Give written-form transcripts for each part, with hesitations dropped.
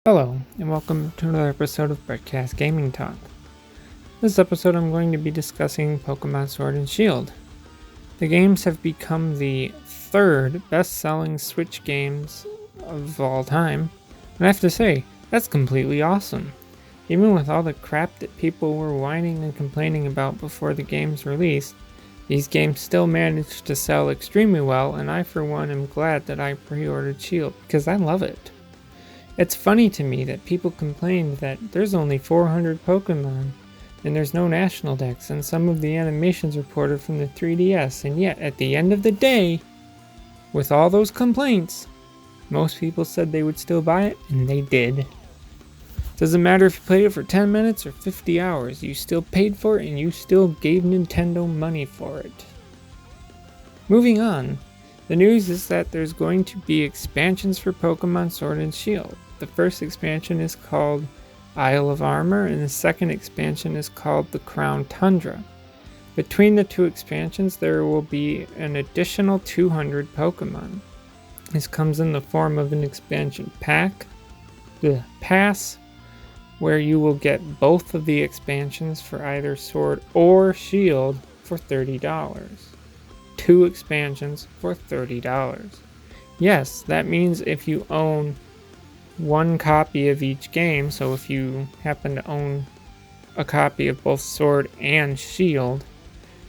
Hello, and welcome to another episode of Breadcast Gaming Talk. This episode I'm going to be discussing Pokemon Sword and Shield. The games have become the third best-selling Switch games of all time, and I have to say, that's completely awesome. Even with all the crap that people were whining and complaining about before the game's release, these games still managed to sell extremely well, and I for one am glad that I pre-ordered Shield, because I love it. It's funny to me that people complained that there's only 400 Pokemon, and there's no National Dex, and some of the animations reported from the 3DS, and yet at the end of the day, with all those complaints, most people said they would still buy it, and they did. Doesn't matter if you played it for 10 minutes or 50 hours, you still paid for it and you still gave Nintendo money for it. Moving on, the news is that there's going to be expansions for Pokemon Sword and Shield. The first expansion is called Isle of Armor and the second expansion is called the Crown Tundra. Between the two expansions there will be an additional 200 Pokemon. This comes in the form of an expansion pass, where you will get both of the expansions for either Sword or Shield for $30. 2 expansions for $30. Yes, that means if you own one copy of each game, so if you happen to own a copy of both Sword and Shield,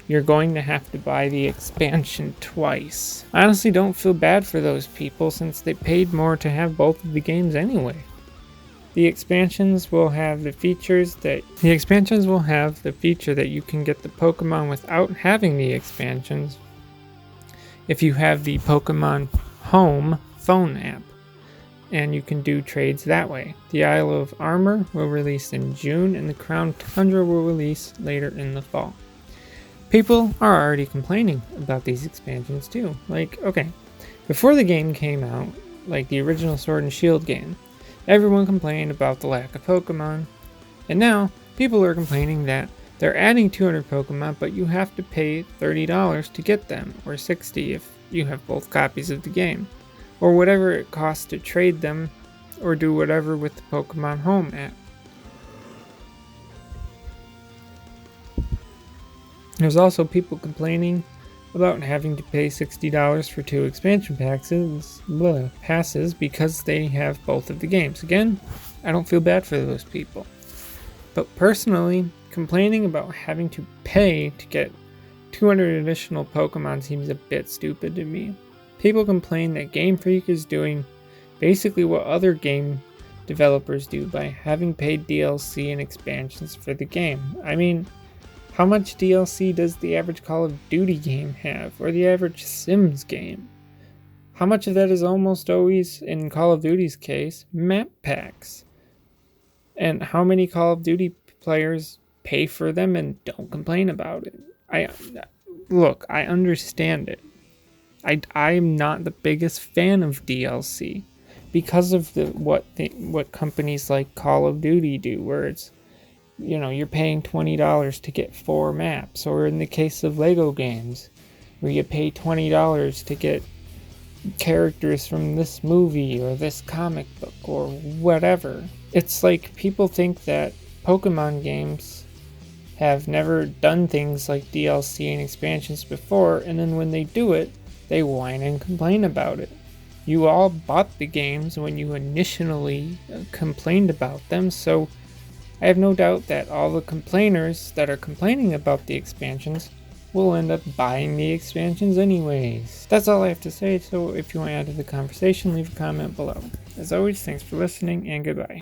you're going to have to buy the expansion twice. I honestly don't feel bad for those people since they paid more to have both of the games anyway. The expansions will have the feature that you can get the Pokemon without having the expansions if you have the Pokemon Home phone app, and you can do trades that way. The Isle of Armor will release in June and the Crown Tundra will release later in the fall. People are already complaining about these expansions too. Okay, before the game came out, like the original Sword and Shield game, everyone complained about the lack of Pokemon, and now people are complaining that they're adding 200 Pokemon, but you have to pay $30 to get them, or $60 if you have both copies of the game, or whatever it costs to trade them, or do whatever with the Pokemon Home app. There's also people complaining about having to pay $60 for 2 expansion passes because they have both of the games. Again, I don't feel bad for those people. But personally, complaining about having to pay to get 200 additional Pokemon seems a bit stupid to me. People complain that Game Freak is doing basically what other game developers do by having paid DLC and expansions for the game. I mean, how much DLC does the average Call of Duty game have, or the average Sims game? How much of that is almost always, in Call of Duty's case, map packs? And how many Call of Duty players pay for them and don't complain about it? I understand it. I'm not the biggest fan of DLC because of what companies like Call of Duty do, where it's, you're paying $20 to get 4 maps, or in the case of Lego games, where you pay $20 to get characters from this movie or this comic book or whatever. It's like people think that Pokemon games have never done things like DLC and expansions before, and then when they do it, they whine and complain about it. You all bought the games when you initially complained about them, so I have no doubt that all the complainers that are complaining about the expansions will end up buying the expansions anyways. That's all I have to say, so if you want to add to the conversation, leave a comment below. As always, thanks for listening, and goodbye.